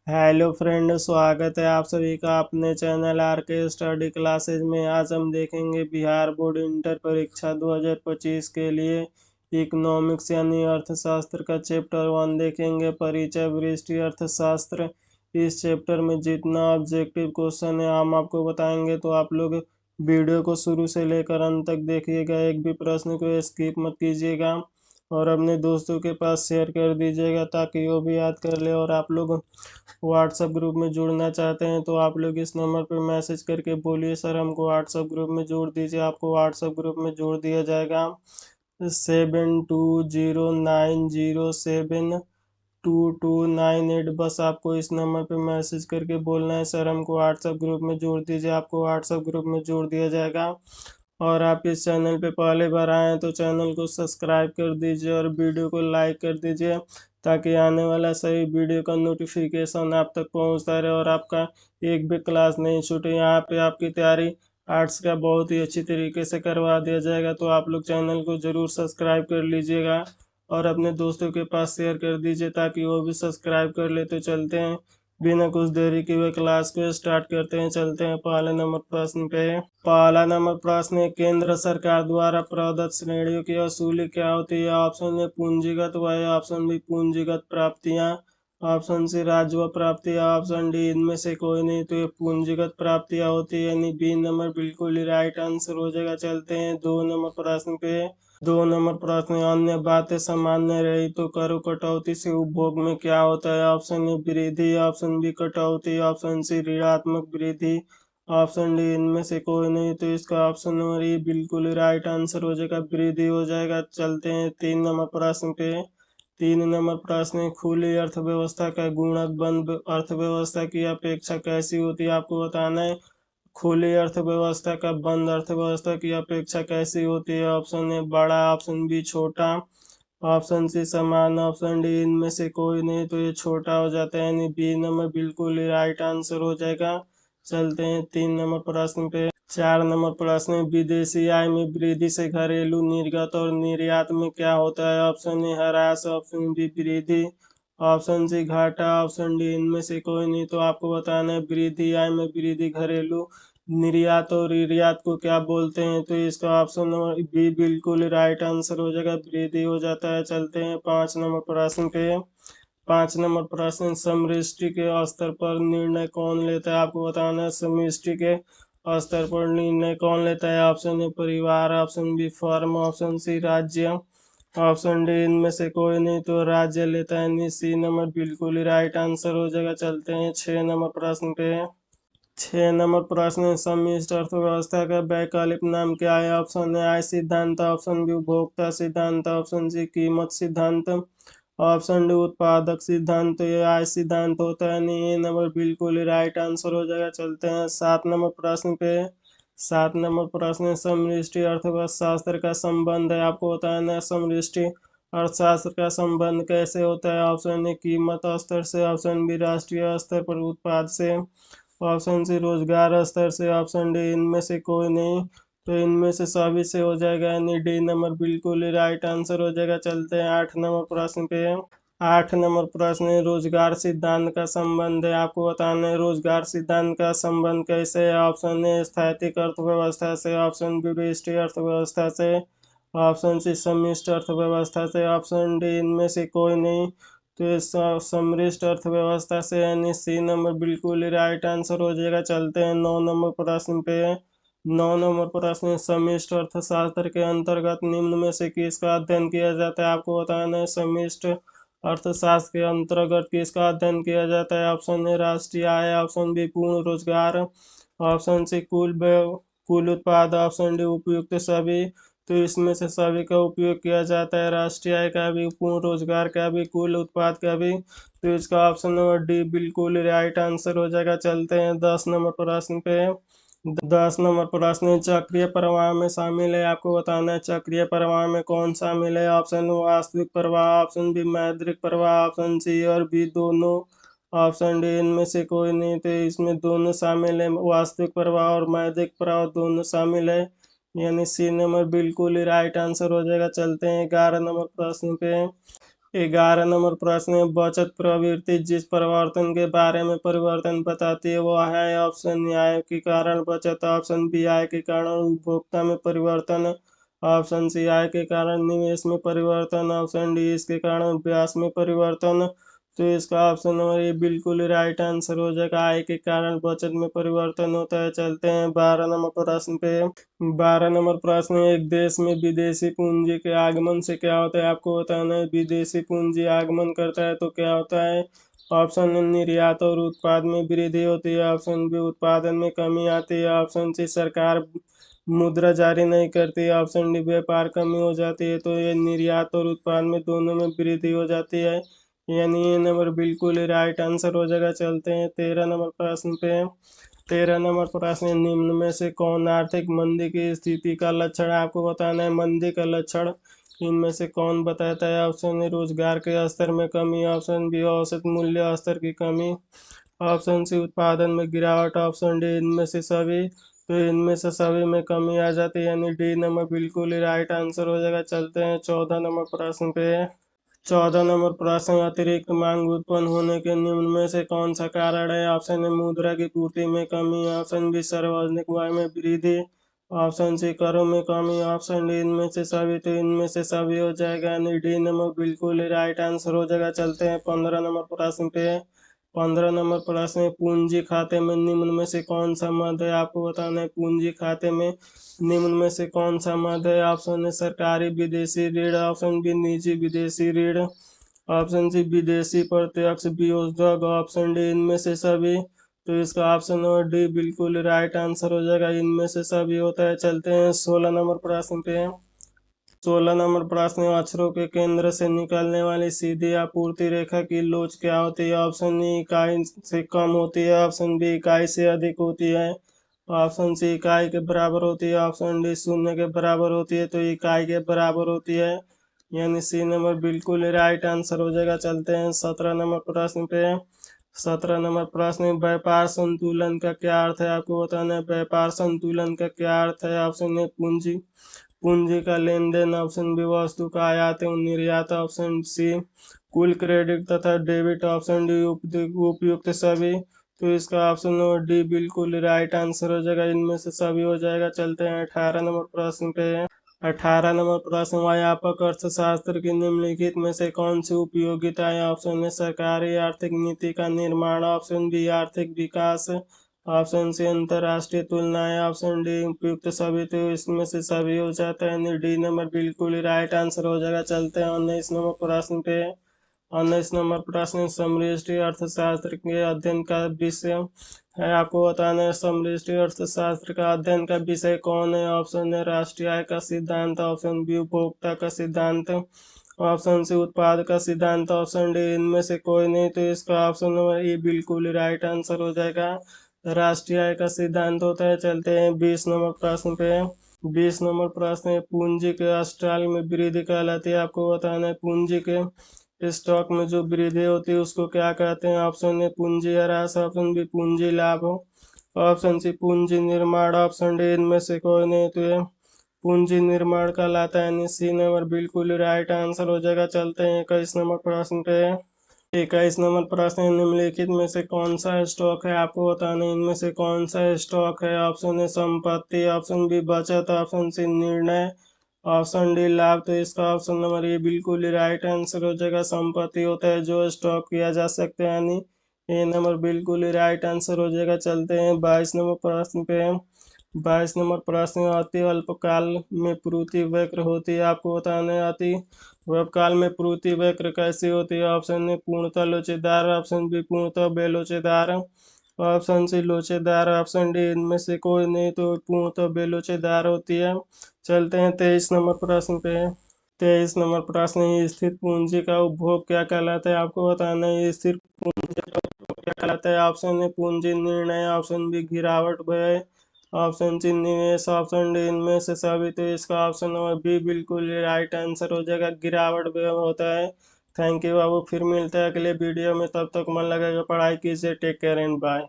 Hello friend, स्वागत है आप सभी का अपने चैनल आर के स्टडी क्लासेज में। आज हम देखेंगे बिहार बोर्ड इंटर परीक्षा 2025 के लिए इकोनॉमिक्स यानी अर्थशास्त्र का चैप्टर 1 देखेंगे, परिचय वृष्टि अर्थशास्त्र। इस चैप्टर में जितना ऑब्जेक्टिव क्वेश्चन है हम आपको बताएंगे, तो आप लोग वीडियो को शुरू से लेकर अंत तक देखिएगा, एक भी प्रश्न को स्किप मत कीजिएगा और अपने दोस्तों के पास शेयर कर दीजिएगा ताकि वो भी याद कर ले। और आप लोग व्हाट्सएप ग्रुप में जुड़ना चाहते हैं तो आप लोग इस नंबर पर मैसेज करके बोलिए सर हमको व्हाट्सएप ग्रुप में जोड़ दीजिए। आपको व्हाट्सएप ग्रुप में जोड़ दिया जाएगा 7209072298। बस आपको इस नंबर पे मैसेज करके बोलना है सर हमको व्हाट्सएप ग्रुप में जोड़ दीजिए, आपको व्हाट्सएप ग्रुप में जोड़ दिया जाएगा। और आप इस चैनल पे पहले बार आए हैं तो चैनल को सब्सक्राइब कर दीजिए और वीडियो को लाइक कर दीजिए ताकि आने वाला सही वीडियो का नोटिफिकेशन आप तक पहुंचता रहे और आपका एक भी क्लास नहीं छूटे। यहाँ पे आपकी तैयारी आर्ट्स का बहुत ही अच्छी तरीके से करवा दिया जाएगा, तो आप लोग चैनल को ज़रूर सब्सक्राइब कर लीजिएगा और अपने दोस्तों के पास शेयर कर दीजिए ताकि वो भी सब्सक्राइब कर ले। तो चलते हैं बिना कुछ देरी के हुए क्लास को स्टार्ट करते हैं। चलते हैं पहले नंबर प्रश्न पे। पहला नंबर प्रश्न है, केंद्र सरकार द्वारा प्रदत्त श्रेणियों की वसूली क्या होती है? ऑप्शन ए पूंजीगत व्यय, ऑप्शन बी पूंजीगत प्राप्तियां, ऑप्शन सी राजस्व प्राप्तियां, ऑप्शन डी इनमें से कोई नहीं। तो ये पूंजीगत प्राप्तियां होती है, यानी बी नंबर बिल्कुल ही राइट आंसर हो जाएगा। चलते हैं दो नंबर प्रश्न पे। दो नंबर प्रश्न है, अन्य बातें सामान्य रही तो करो कटौती से उपभोग में क्या होता है? ऑप्शन ए वृद्धि, ऑप्शन बी कटौती, ऑप्शन सी ऋणात्मक वृद्धि, ऑप्शन डी इनमें से कोई नहीं। तो इसका ऑप्शन नंबर ए बिल्कुल राइट आंसर हो जाएगा, वृद्धि हो जाएगा। चलते हैं तीन नंबर प्रश्न पे। तीन नंबर प्रश्न है, खुली अर्थव्यवस्था का गुणक बंद अर्थव्यवस्था की अपेक्षा कैसी होती है? आपको बताना है खुली अर्थव्यवस्था का बंद अर्थव्यवस्था की अपेक्षा कैसी होती है? ऑप्शन ए बड़ा, ऑप्शन बी छोटा, ऑप्शन सी समान, ऑप्शन डी इनमें से कोई नहीं। तो ये छोटा हो जाता है, यानी बी नंबर बिल्कुल ही राइट आंसर हो जाएगा। चलते हैं तीन नंबर प्रश्न पे। चार नंबर प्रश्न है, विदेशी आय में वृद्धि से घरेलू निर्गत और निर्यात में क्या होता है? ऑप्शन ए ह्रास, ऑप्शन बी वृद्धि, ऑप्शन सी घाटा, ऑप्शन डी इनमें से कोई नहीं। तो आपको बताना है वृद्धि आय में वृद्धि घरेलू निर्यात और निर्यात को क्या बोलते हैं? तो इसका ऑप्शन नंबर बी बिल्कुल राइट आंसर हो जाएगा, वृद्धि हो जाता है। चलते हैं पाँच नंबर प्रश्न पे। पाँच नंबर प्रश्न, समष्टि के स्तर पर निर्णय कौन लेता है? आपको बताना है समष्टि के स्तर पर निर्णय कौन लेता है? ऑप्शन ए परिवार, option B firm, option C राज्य, ऑप्शन डी इनमें से कोई नहीं। तो राज्य लेता है, यानी सी नंबर बिल्कुल ही राइट आंसर हो जाएगा। चलते हैं छह नंबर प्रश्न पे। छह नंबर प्रश्न है, समष्टि अर्थव्यवस्था का वैकल्पिक नाम क्या है? ऑप्शन ए आय सिद्धांत, ऑप्शन बी उपभोक्ता सिद्धांत, ऑप्शन सी कीमत सिद्धांत, ऑप्शन डी उत्पादक सिद्धांत। तो ये आय सिद्धांत होता है, नहीं ये नंबर बिल्कुल ही राइट आंसर हो जाएगा। चलते हैं सात नंबर प्रश्न पे। सात नंबर प्रश्न है, समष्टि अर्थशास्त्र का संबंध है। आपको बताना है समष्टि अर्थशास्त्र का संबंध कैसे होता है? ऑप्शन ए कीमत स्तर से, ऑप्शन बी राष्ट्रीय स्तर पर उत्पाद से, ऑप्शन सी रोजगार स्तर से, ऑप्शन डी इनमें से कोई नहीं। तो इनमें से सभी से हो जाएगा, यानी डी नंबर बिल्कुल ही राइट आंसर हो जाएगा। चलते हैं आठ नंबर प्रश्न पे। आठ नंबर प्रश्न है, रोजगार सिद्धांत का संबंध है। आपको बताना है रोजगार सिद्धांत का संबंध कैसे है? ऑप्शन ए स्थैतिक अर्थव्यवस्था से, ऑप्शन बी व्यष्टि अर्थव्यवस्था से, ऑप्शन सी समष्टि अर्थव्यवस्था से, ऑप्शन डी इनमें से कोई नहीं। तो ये समष्टि अर्थव्यवस्था से, यानी सी नंबर बिल्कुल ही राइट आंसर हो जाएगा। चलते हैं नौ नंबर प्रश्न पे। नौ नंबर प्रश्न, समष्टि अर्थशास्त्र के अंतर्गत निम्न में से किसका अध्ययन किया जाता है? आपको बताना है समष्टि अर्थशास्त्र के अंतर्गत किसका अध्ययन किया जाता है? ऑप्शन ए राष्ट्रीय आय, ऑप्शन बी पूर्ण रोजगार, ऑप्शन सी कुल उत्पाद, ऑप्शन डी उपयुक्त सभी। तो इसमें से सभी का उपयोग किया जाता है, राष्ट्रीय आय का भी, पूर्ण रोजगार का भी, कुल उत्पाद का भी। तो इसका ऑप्शन नंबर डी बिल्कुल राइट आंसर हो जाएगा। चलते हैं दस नंबर प्रश्न पे। दस नंबर प्रश्न, चक्रीय प्रवाह में शामिल है। आपको बताना है चक्रीय प्रवाह में कौन शामिल है? ऑप्शन वास्तविक प्रवाह, ऑप्शन बी मौद्रिक प्रवाह, ऑप्शन सी और बी दोनों, ऑप्शन डी इनमें से कोई नहीं। तो इसमें दोनों शामिल है, वास्तविक प्रवाह और मौद्रिक प्रवाह दोनों शामिल है, यानी सी नंबर बिल्कुल ही राइट आंसर हो जाएगा। चलते हैं ग्यारह नंबर प्रश्न पे। 11 नंबर प्रश्न है, बचत प्रवृत्ति जिस परिवर्तन के बारे में परिवर्तन बताती है वो है ऑप्शन ए आय के कारण बचत, ऑप्शन बी आय के कारण उपभोक्ता में परिवर्तन, ऑप्शन सी आय के कारण निवेश में परिवर्तन, ऑप्शन डी इसके कारण अभ्यास में परिवर्तन। तो इसका ऑप्शन नंबर ये बिल्कुल राइट आंसर हो जाएगा, आय के कारण बचत में परिवर्तन होता है। चलते हैं 12 नंबर प्रश्न पे। 12 नंबर प्रश्न, एक देश में विदेशी पूंजी के आगमन से क्या होता है, आपको बताना है। विदेशी पूंजी आगमन करता है तो क्या होता है। ऑप्शन ए निर्यात और उत्पाद में वृद्धि होती है, ऑप्शन बी उत्पादन में कमी आती है, ऑप्शन सी सरकार मुद्रा जारी नहीं करती है, ऑप्शन डी व्यापार कमी हो जाती है। तो ये निर्यात और उत्पाद में दोनों में वृद्धि हो जाती है, यानी ये नंबर बिल्कुल राइट आंसर हो जाएगा। चलते हैं 13 नंबर प्रश्न पे। 13 नंबर प्रश्न, निम्न में से कौन आर्थिक मंदी की स्थिति का लक्षण है, आपको बताना है। मंदी का लक्षण इनमें से कौन बताता है। ऑप्शन ए रोजगार के स्तर में कमी, ऑप्शन बी औसत मूल्य स्तर की कमी, ऑप्शन सी उत्पादन में गिरावट, ऑप्शन डी इनमें से सभी। तो इनमें से सभी में कमी आ जाती है, यानी डी नंबर बिल्कुल ही राइट आंसर हो जाएगा। चलते हैं 14 नंबर प्रश्न पे। 14 नंबर प्रश्न, अतिरिक्त मांग उत्पन्न होने के निम्न में से कौन सा कारण है। ऑप्शन ए मुद्रा की पूर्ति में कमी, ऑप्शन बी सार्वजनिक व्यय में वृद्धि, ऑप्शन सी करों में कमी, ऑप्शन डी इनमें से सभी। तो इनमें से सभी हो जाएगा, यानी डी नंबर बिल्कुल ही राइट आंसर हो जाएगा। चलते हैं 15 नंबर प्रश्न पे। 15 नंबर प्रश्न है, पूंजी खाते में निम्न में से कौन सा मद है, आपको बताना है। पूंजी खाते में निम्न में से कौन सा मद है। ऑप्शन है सरकारी विदेशी ऋण, ऑप्शन बी निजी विदेशी ऋण, ऑप्शन सी विदेशी प्रत्यक्ष विनियोग, ऑप्शन डी इनमें से सभी। तो इसका ऑप्शन नंबर डी बिल्कुल राइट आंसर हो जाएगा, इनमें से सभी होता है। चलते हैं 16 नंबर प्रश्न पे। 16 नंबर प्रश्न, अक्षरों के केंद्र से निकलने वाली सीधी आपूर्ति रेखा की लोच क्या होती है। ऑप्शन ए इकाई से कम होती है, ऑप्शन बी इकाई से अधिक होती है, ऑप्शन सी इकाई के बराबर होती है, ऑप्शन डी शून्य के बराबर होती है। तो इकाई के बराबर होती है, यानी सी नंबर बिल्कुल राइट आंसर हो जाएगा। चलते हैं 17 नंबर प्रश्न पे। 17 नंबर प्रश्न, व्यापार संतुलन का क्या अर्थ है, आपको बताना है। व्यापार संतुलन का क्या अर्थ है। ऑप्शन ए पूंजी पूंजी का लेन देन, ऑप्शन बी वस्तु का आयात एवं निर्यात, ऑप्शन सी कुल क्रेडिट तथा डेबिट, ऑप्शन डी उपयुक्त सभी। तो इसका ऑप्शन नंबर डी बिल्कुल राइट आंसर हो जाएगा, इनमें से सभी हो जाएगा। चलते हैं 18 नंबर प्रश्न पे। 18 नंबर प्रश्न, व्यापक अर्थशास्त्र की निम्नलिखित में से कौन सी उपयोगिता है। ऑप्शन ए सरकारी आर्थिक नीति का निर्माण, ऑप्शन बी आर्थिक विकास, ऑप्शन सी अंतर्राष्ट्रीय तुलनाएं, ऑप्शन डी उपयुक्त सभी। तो इसमें से सभी हो जाता है, यानी डी नंबर बिल्कुल ही राइट आंसर हो जाएगा। चलते हैं 19 नंबर प्रश्न पे। 19 नंबर प्रश्न, समष्टि अर्थशास्त्र के अध्ययन का विषय है, आपको बताना है। समष्टि अर्थशास्त्र का अध्ययन का विषय कौन है। ऑप्शन है राष्ट्रीय आय का सिद्धांत, ऑप्शन बी उपभोक्ता का सिद्धांत, ऑप्शन सी उत्पाद का सिद्धांत, ऑप्शन डी इनमें से कोई नहीं। तो इसका ऑप्शन नंबर ए बिल्कुल ही राइट आंसर हो जाएगा, राष्ट्रीय आय का सिद्धांत होता है। चलते हैं 20 नंबर प्रश्न पे। 20 नंबर प्रश्न है, पूंजी के अस्टाल में वृद्धि कहलाती है, आपको बताना है। पूंजी के स्टॉक में जो वृद्धि होती है उसको क्या कहते हैं। ऑप्शन ए पूंजी ह्रास, ऑप्शन बी पूंजी लाभ, ऑप्शन सी पूंजी निर्माण, ऑप्शन डी इनमें से कोई नहीं। तो ये पूंजी निर्माण कहलाता है, यानी सी नंबर बिल्कुल राइट आंसर हो जाएगा। चलते हैं 21 नंबर प्रश्न पे। 21 नंबर प्रश्न, निम्नलिखित में से कौन सा स्टॉक है, आपको बताना है। इनमें से कौन सा स्टॉक है। ऑप्शन ए संपत्ति, ऑप्शन बी बचत, ऑप्शन सी निर्णय, ऑप्शन डी लाभ। तो इसका ऑप्शन नंबर ये बिल्कुल ही राइट आंसर हो जाएगा, संपत्ति होता है जो स्टॉक किया जा सकता है, यानी ये नंबर बिल्कुल ही राइट आंसर हो जाएगा। चलते हैं 22 नंबर प्रश्न पे। 22 नंबर प्रश्न, अति अल्पकाल में पूर्ति वक्र होती है, आपको बताना है। अति अल्पकाल में पूर्ति वक्र कैसी होती है। ऑप्शन ए पूर्णतः लोचेदार, ऑप्शन बी पूर्णतः बेलोचेदार, ऑप्शन सी लोचेदार, ऑप्शन डी इनमें से कोई नहीं। तो पूर्णतः बेलोचेदार होती है। चलते हैं 23 नंबर प्रश्न पे। 23 नंबर प्रश्न, स्थिर पूंजी का उपभोग क्या कहलाता है, आपको बताना है। स्थिर पूंजी का उपभोग क्या कहलाता है। ऑप्शन ए पूंजी निर्णय, ऑप्शन बी गिरावट व्यय, ऑप्शन सी निवेश, ऑप्शन डी इनमें से सभी। तो इसका ऑप्शन नंबर बी बिल्कुल राइट आंसर हो जाएगा, गिरावट व्यय होता है। थैंक यू बाबू, फिर मिलते हैं अगले वीडियो में, तब तक मन लगेगा पढ़ाई कीजिए। Take care and bye.